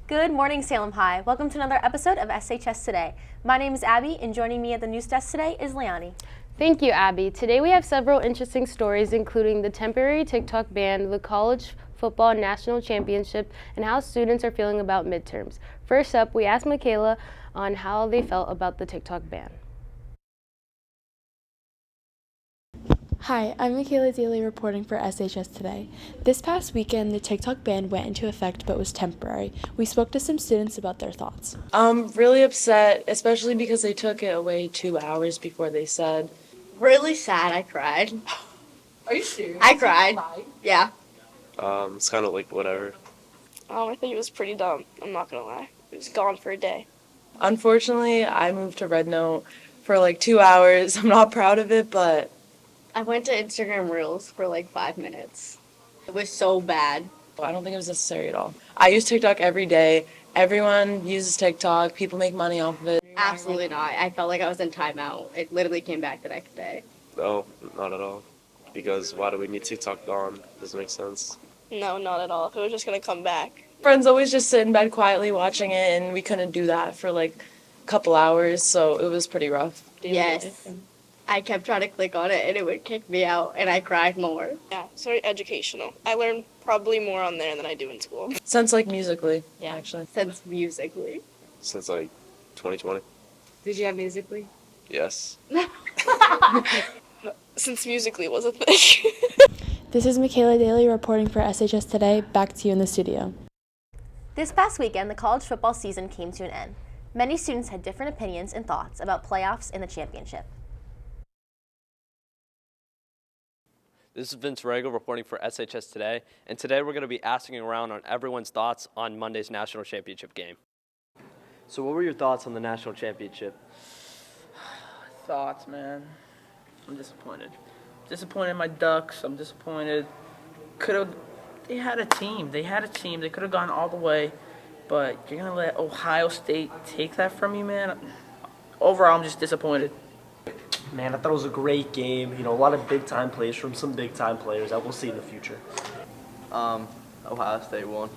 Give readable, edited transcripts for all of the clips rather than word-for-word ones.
Good morning, Salem High. Welcome to another episode of SHS Today. My name is Abby, and joining me at the news desk today is Leonie. Thank you, Abby. Today we have several interesting stories, including the temporary TikTok ban, the college football national championship, and how students are feeling about midterms. First up, we asked Michaela on how they felt about the TikTok ban. Hi, I'm Michaela Daly reporting for SHS Today. This past weekend, the TikTok ban went into effect but was temporary. We spoke to some students about their thoughts. I'm really upset, especially because they took it away 2 hours before they said. Really sad, I cried. Are you serious? I cried. Yeah. It's kind of like whatever. I think it was pretty dumb. I'm not gonna lie. It was gone for a day. Unfortunately, I moved to Red Note for like 2 hours. I'm not proud of it, but I went to Instagram Reels for like 5 minutes. It was so bad. I don't think it was necessary at all. I use TikTok every day. Everyone uses TikTok. People make money off of it. Absolutely not. I felt like I was in timeout. It literally came back the next day. No, not at all. Because why do we need TikTok gone? Doesn't make sense. No, not at all. If it was just gonna come back. Friends always just sit in bed quietly watching it, and we couldn't do that for like a couple hours, so it was pretty rough. Yes. I kept trying to click on it and it would kick me out and I cried more. Yeah, it's very educational. I learned probably more on there than I do in school. Since like Musically, Yeah. actually. Since Musically. Since like 2020. Did you have Musically? Yes. Since Musically was a thing. This is Michaela Daly reporting for SHS Today. Back to you in the studio. This past weekend, the college football season came to an end. Many students had different opinions and thoughts about playoffs and the championship. This is Vince Rago reporting for SHS Today, and today we're going to be asking around on everyone's thoughts on Monday's national championship game. So what were your thoughts on the national championship? Thoughts, man. I'm disappointed. Disappointed in my Ducks. I'm disappointed. They had a team. They could have gone all the way, but you're going to let Ohio State take that from you, man? Overall, I'm just disappointed. Man, I thought it was a great game. You know, a lot of big-time plays from some big-time players that we'll see in the future. Ohio State won.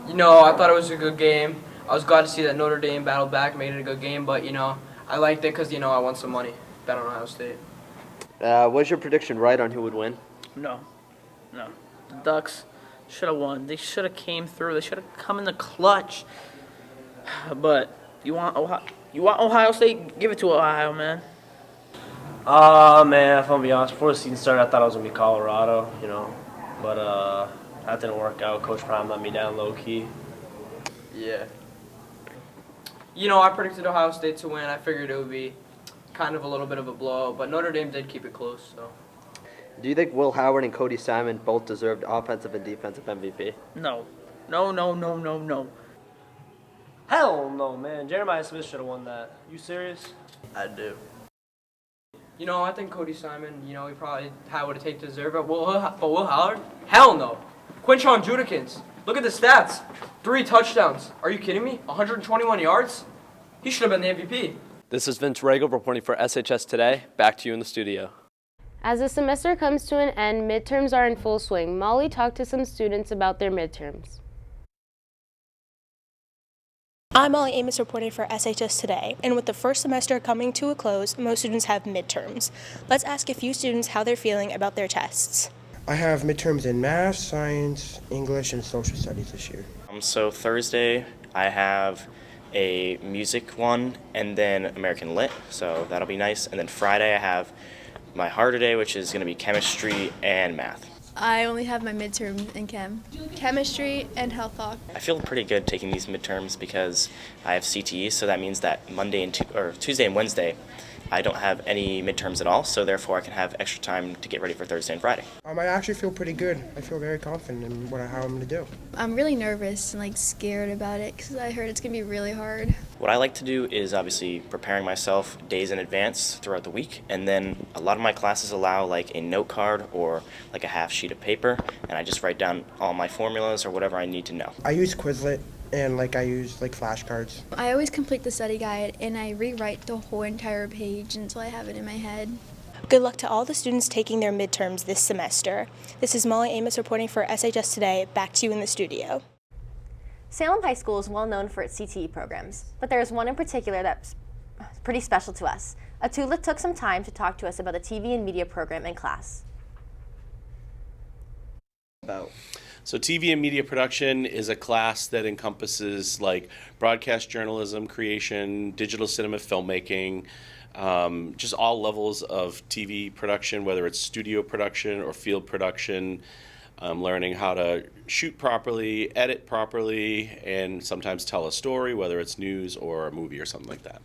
You know, I thought it was a good game. I was glad to see that Notre Dame battled back, made it a good game, but, you know, I liked it because, you know, I won some money. Bet on Ohio State. Was your prediction right on who would win? No. The Ducks should have won. They should have came through. They should have come in the clutch. But you want Ohio State? Give it to Ohio, man. Man, if I'm gonna be honest, before the season started, I thought it was gonna be Colorado, you know, but that didn't work out. Coach Prime let me down low key. Yeah. You know, I predicted Ohio State to win. I figured it would be kind of a little bit of a blowout, but Notre Dame did keep it close, so. Do you think Will Howard and Cody Simon both deserved offensive and defensive MVP? No. Hell no, man. Jeremiah Smith should have won that. You serious? I do. You know, I think Cody Simon, you know, he probably would have taken deserve it. But Will Howard? Hell no. Quinchon Judikins. Look at the stats. 3 touchdowns. Are you kidding me? 121 yards? He should have been the MVP. This is Vince Rago reporting for SHS Today. Back to you in the studio. As the semester comes to an end, midterms are in full swing. Molly talked to some students about their midterms. I'm Molly Amos reporting for SHS Today, and with the first semester coming to a close, most students have midterms. Let's ask a few students how they're feeling about their tests. I have midterms in math, science, English, and social studies this year. So Thursday I have a music one and then American Lit, so that'll be nice. And then Friday I have my harder day, which is going to be chemistry and math. I only have my midterm in chemistry and health talk. I feel pretty good taking these midterms because I have CTE, so that means that Tuesday and Wednesday I don't have any midterms at all, so therefore I can have extra time to get ready for Thursday and Friday. I actually feel pretty good. I feel very confident in how I'm going to do. I'm really nervous and scared about it because I heard it's going to be really hard. What I like to do is obviously preparing myself days in advance throughout the week, and then a lot of my classes allow a note card or a half sheet of paper, and I just write down all my formulas or whatever I need to know. I use Quizlet and I use flashcards. I always complete the study guide and I rewrite the whole entire page until I have it in my head. Good luck to all the students taking their midterms this semester. This is Molly Amos reporting for SHS Today. Back to you in the studio. Salem High School is well known for its CTE programs, but there is one in particular that's pretty special to us. Atula took some time to talk to us about the TV and media program in class. So TV and media production is a class that encompasses like broadcast journalism creation, digital cinema filmmaking, just all levels of TV production, whether it's studio production or field production, learning how to shoot properly, edit properly, and sometimes tell a story, whether it's news or a movie or something like that.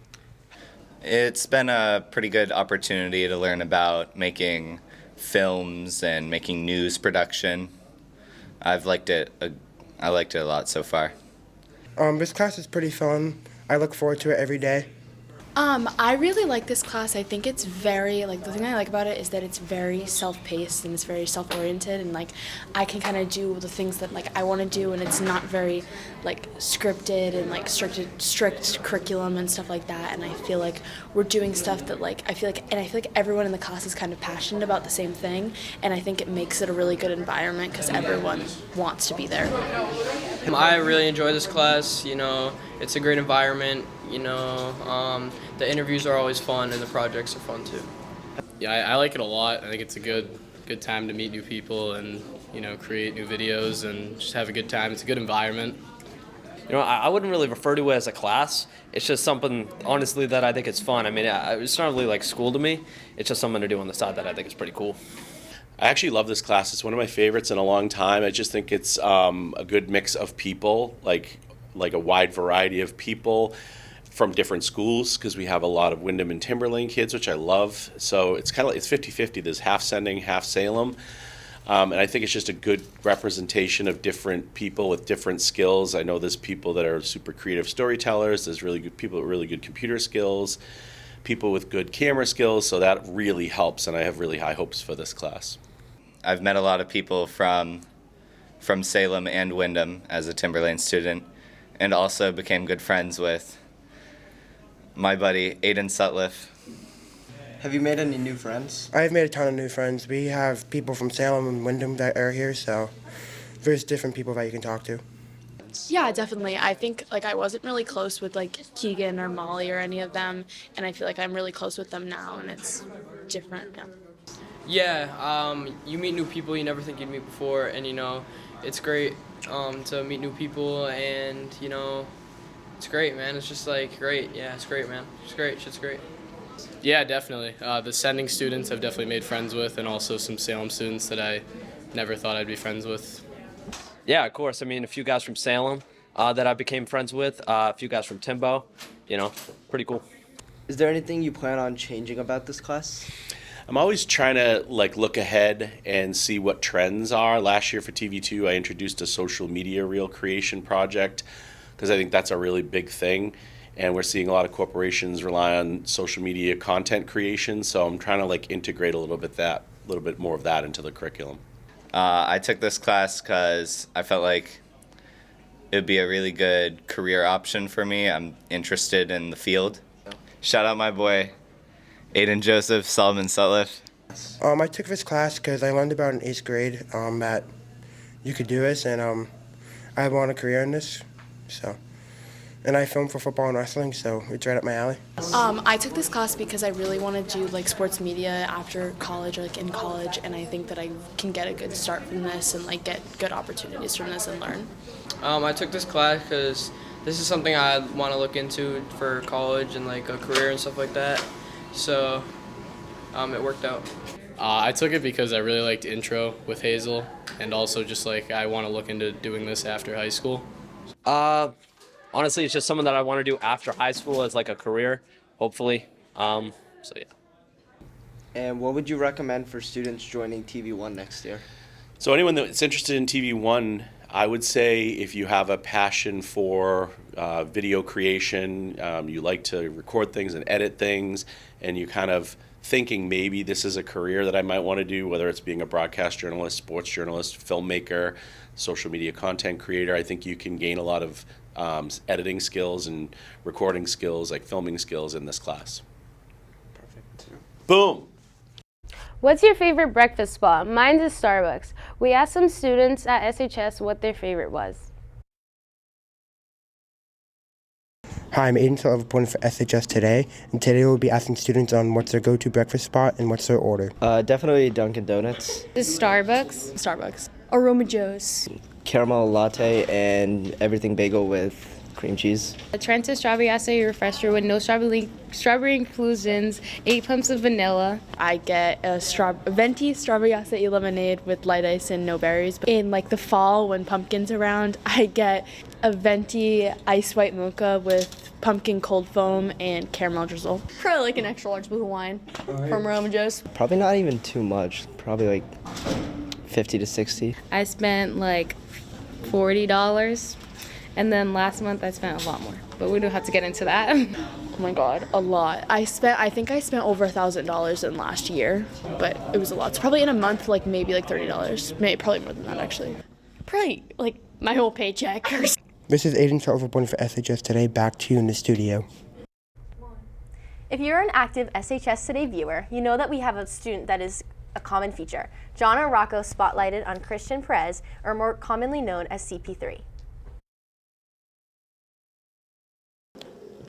It's been a pretty good opportunity to learn about making films and making news production. I've liked it. I liked it a lot so far. This class is pretty fun. I look forward to it every day. I really like this class. I think it's very, the thing I like about it is that it's very self-paced and it's very self-oriented, and, I can kind of do the things that, I want to do, and it's not very, scripted and, strict curriculum and stuff like that, and I feel like we're doing stuff that, I feel like everyone in the class is kind of passionate about the same thing, and I think it makes it a really good environment because everyone wants to be there. I really enjoy this class, it's a great environment, the interviews are always fun and the projects are fun too. Yeah, I like it a lot. I think it's a good time to meet new people and, create new videos and just have a good time. It's a good environment. I wouldn't really refer to it as a class. It's just something, honestly, that I think is fun. I mean, it's not really like school to me. It's just something to do on the side that I think is pretty cool. I actually love this class. It's one of my favorites in a long time. I just think it's a good mix of people, like a wide variety of people from different schools, because we have a lot of Windham and Timberlane kids, which I love. So it's kind of it's 50-50. There's half Sending, half Salem. And I think it's just a good representation of different people with different skills. I know there's people that are super creative storytellers. There's really good people with really good computer skills, people with good camera skills. So that really helps, and I have really high hopes for this class. I've met a lot of people from Salem and Windham as a Timberlane student, and also became good friends with my buddy Aiden Sutliff. Have you made any new friends? I've made a ton of new friends. We have people from Salem and Windham that are here, so there's different people that you can talk to. Yeah, definitely. I think I wasn't really close with Keegan or Molly or any of them, and I feel like I'm really close with them now, and it's different. Yeah, you meet new people you never think you'd meet before, and it's great to meet new people, and it's great, man. It's just great. Yeah, it's great, man. It's great. Shit's great. Yeah, definitely. The Sending students I've definitely made friends with, and also some Salem students that I never thought I'd be friends with. Yeah, of course. I mean, a few guys from Salem that I became friends with, a few guys from Timbo, pretty cool. Is there anything you plan on changing about this class? I'm always trying to look ahead and see what trends are. Last year for TV2, I introduced a social media reel creation project because I think that's a really big thing. And we're seeing a lot of corporations rely on social media content creation. So I'm trying to integrate a little bit more of that into the curriculum. I took this class because I felt like it would be a really good career option for me. I'm interested in the field. Shout out my boy, Aiden Joseph, Solomon Sutliff. I took this class because I learned about in 8th grade that you could do this, and I want a career in this. And I film for football and wrestling, so it's right up my alley. I took this class because I really want to do sports media after college or in college, and I think that I can get a good start from this and get good opportunities from this and learn. I took this class because this is something I want to look into for college and a career and stuff like that. So it worked out. I took it because I really liked intro with Hazel, and also just I want to look into doing this after high school. Honestly, it's just something that I want to do after high school as a career, hopefully. So yeah. And what would you recommend for students joining TV1 next year? So anyone that's interested in TV1, I would say if you have a passion for video creation, you like to record things and edit things, and you kind of thinking maybe this is a career that I might want to do, whether it's being a broadcast journalist, sports journalist, filmmaker, social media content creator, I think you can gain a lot of editing skills and recording skills, filming skills in this class. Perfect. Boom! What's your favorite breakfast spot? Mine's is Starbucks. We asked some students at SHS what their favorite was. Hi, I'm Aiden Sullivan reporting for SHS Today, and today we'll be asking students on what's their go-to breakfast spot and what's their order. Definitely Dunkin' Donuts. This is Starbucks. Starbucks. Aroma Joe's. Caramel latte and everything bagel with cream cheese. A Trenta strawberry acai refresher with no strawberry inclusions, 8 pumps of vanilla. I get a venti strawberry acai lemonade with light ice and no berries. In like the fall when pumpkin's around, I get a venti ice white mocha with pumpkin cold foam and caramel drizzle. Probably like an extra large blue wine from Aroma Joe's. Probably not even too much. Probably like 50 to 60. I spent like $40. And then last month I spent a lot more, but we don't have to get into that. Oh my God, a lot. I think I spent over $1,000 in last year, but it was a lot. It's probably in a month, like maybe like $30. Maybe probably more than that actually. Probably like my whole paycheck. This is Aiden Sullivan reporting for SHS Today. Back to you in the studio. If you're an active SHS Today viewer, you know that we have a student that is a common feature. John and Rocco spotlighted on Christian Perez, or more commonly known as CP3.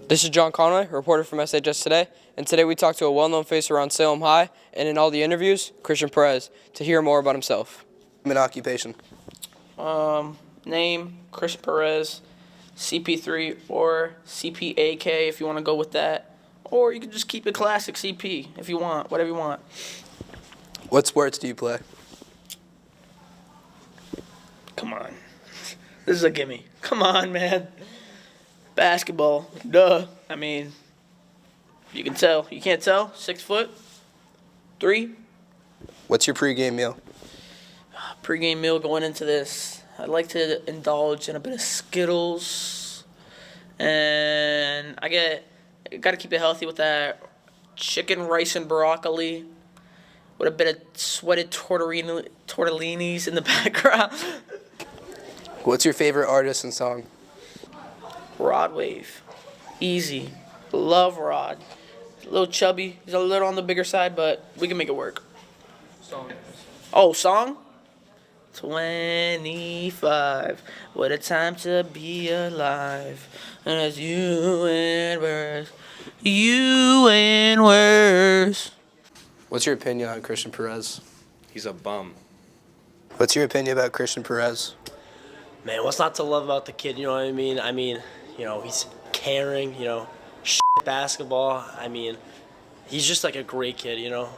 This is John Conway, reporter from SHS Today, and today we talked to a well-known face around Salem High and in all the interviews, Christian Perez, to hear more about himself. An occupation. Name, Chris Perez, CP3 or CPAK if you want to go with that. Or you can just keep it classic CP if you want, whatever you want. What sports do you play? Come on. This is a gimme. Come on, man. Basketball. Duh. I mean, you can tell. You can't tell? 6'3". What's your pregame meal? Pregame meal going into this. I'd like to indulge in a bit of Skittles. And I got to keep it healthy with that chicken, rice, and broccoli. With a bit of sweated tortellinis in the background. What's your favorite artist and song? Rod Wave. Easy. Love Rod. A little chubby. He's a little on the bigger side, but we can make it work. Song. Oh, song? 25. What a time to be alive. And it's you and worse. You and worse. What's your opinion on Christian Perez? He's a bum. What's your opinion about Christian Perez? Man, what's not to love about the kid, you know what I mean? I mean, you know, he's caring, you know, basketball. I mean, he's just like a great kid, you know?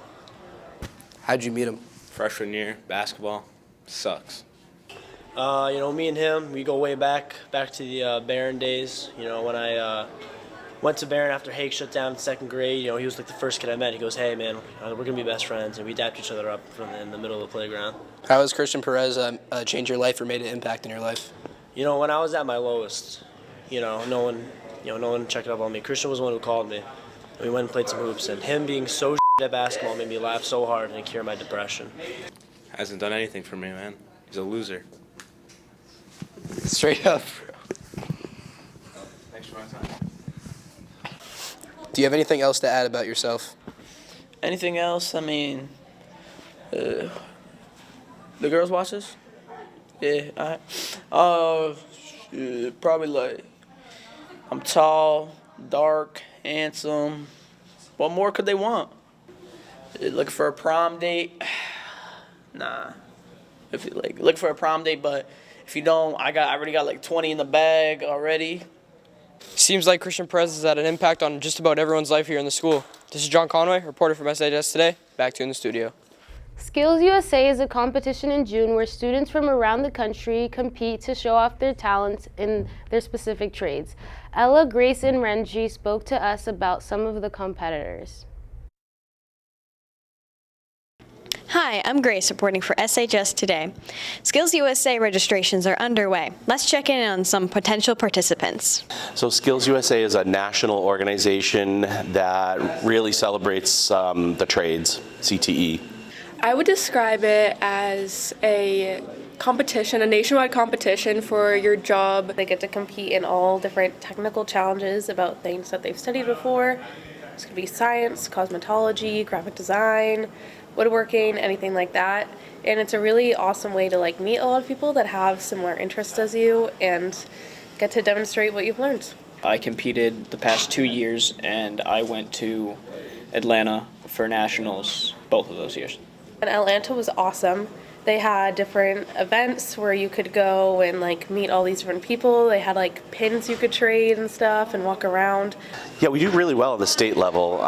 How'd you meet him? Freshman year, basketball sucks. You know, me and him, we go way back to the Barron days. You know, when I went to Barron after Hake shut down in 2nd grade, you know, he was like the first kid I met. He goes, hey, man, we're going to be best friends. And we dapped each other up in the middle of the playground. How has Christian Perez changed your life or made an impact in your life? You know, when I was at my lowest, you know, no one checked up on me. Christian was the one who called me. We went and played some hoops. And him being so at basketball made me laugh so hard and it cured my depression. Hasn't done anything for me, man. He's a loser. Straight up, bro. Thanks for my time. Do you have anything else to add about yourself? Anything else? I mean, the girls watch this? Yeah, probably like, I'm tall, dark, handsome. What more could they want? Looking for a prom date? Nah. If you like, look for a prom date, but if you don't, I already got like 20 in the bag already. Seems like Christian Perez has had an impact on just about everyone's life here in the school. This is John Conway, reporter from SHS Today. Back to you in the studio. SkillsUSA is a competition in June where students from around the country compete to show off their talents in their specific trades. Ella, Grace, and Renji spoke to us about some of the competitors. Hi, I'm Grace reporting for SHS Today. SkillsUSA registrations are underway. Let's check in on some potential participants. So SkillsUSA is a national organization that really celebrates the trades, CTE. I would describe it as a competition, a nationwide competition for your job. They get to compete in all different technical challenges about things that they've studied before. This could be science, cosmetology, graphic design, woodworking, anything like that. And it's a really awesome way to meet a lot of people that have similar interests as you and get to demonstrate what you've learned. I competed the past 2 years, and I went to Atlanta for nationals both of those years. And Atlanta was awesome. They had different events where you could go and like meet all these different people. They had like pins you could trade and stuff and walk around. Yeah, we do really well at the state level.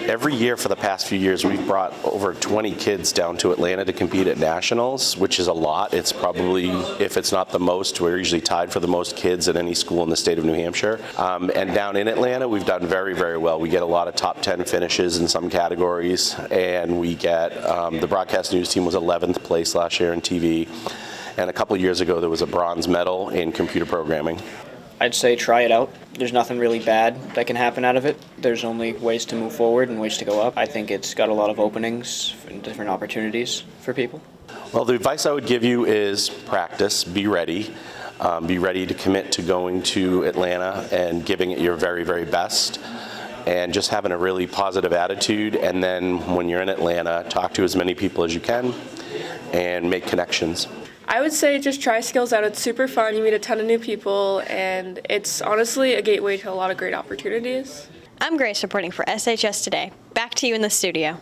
Every year for the past few years, we've brought over 20 kids down to Atlanta to compete at nationals, which is a lot. It's probably, if it's not the most, we're usually tied for the most kids at any school in the state of New Hampshire. And down in Atlanta, we've done very, very well. We get a lot of top 10 finishes in some categories, and we get, the broadcast news team was 11th place last year in TV, and a couple of years ago there was a bronze medal in computer programming. I'd say try it out. There's nothing really bad that can happen out of it. There's only ways to move forward and ways to go up. I think it's got a lot of openings and different opportunities for people. Well, the advice I would give you is practice, be ready. Be ready to commit to going to Atlanta and giving it your very, very best. And just having a really positive attitude, and then when you're in Atlanta, talk to as many people as you can and make connections. I would say just try Skills out. It's super fun. You meet a ton of new people, and it's honestly a gateway to a lot of great opportunities. I'm Grace reporting for SHS Today. Back to you in the studio.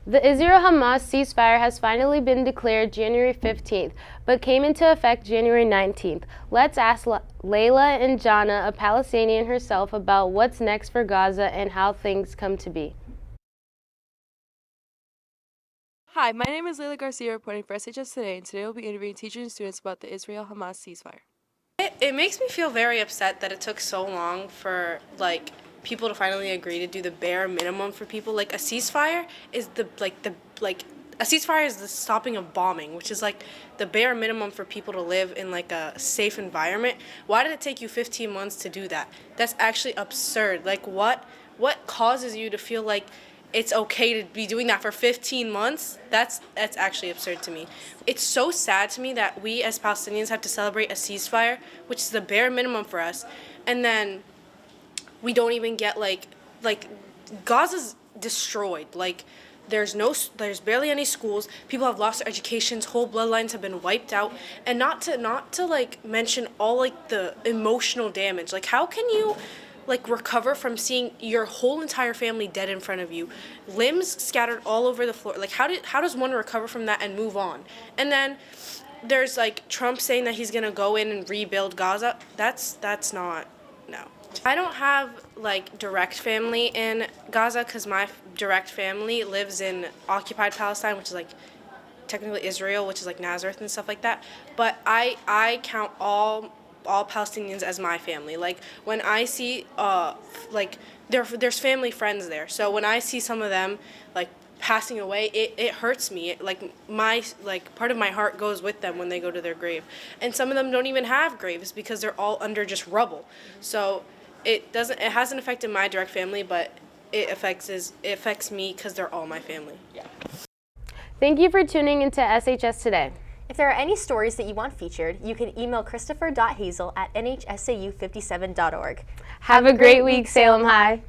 The Israel-Hamas ceasefire has finally been declared January 15th, but came into effect January 19th. Let's ask Layla and Jana, a Palestinian herself, about what's next for Gaza and how things come to be. Hi, my name is Layla Garcia reporting for SHS Today, and today we'll be interviewing teachers and students about the Israel-Hamas ceasefire. It makes me feel very upset that it took so long for, people to finally agree to do the bare minimum for people. Like, a ceasefire is the stopping of bombing, which is, the bare minimum for people to live in, a safe environment. Why did it take you 15 months to do that? That's actually absurd. What causes you to feel like it's okay to be doing that for 15 months? That's actually absurd to me. It's so sad to me that we as Palestinians have to celebrate a ceasefire, which is the bare minimum for us, and then we don't even get Gaza's destroyed. There's barely any schools. People have lost their educations. Whole bloodlines have been wiped out, and not to mention all the emotional damage. How can you recover from seeing your whole entire family dead in front of you, limbs scattered all over the floor? How does one recover from that and move on? And then there's Trump saying that he's gonna go in and rebuild Gaza. That's not, no. I don't have direct family in Gaza because my direct family lives in occupied Palestine, which is technically Israel, which is Nazareth and stuff like that. But I count all Palestinians as my family. When I see there's family friends there, so when I see some of them passing away, it hurts me. My part of my heart goes with them when they go to their grave, and some of them don't even have graves because they're all under just rubble. So it hasn't affected my direct family, but it affects me because they're all my family. Yeah. Thank you for tuning into SHS Today. If there are any stories that you want featured, you can email christopher.hazel@nhsau57.org. Have a great week, Salem High.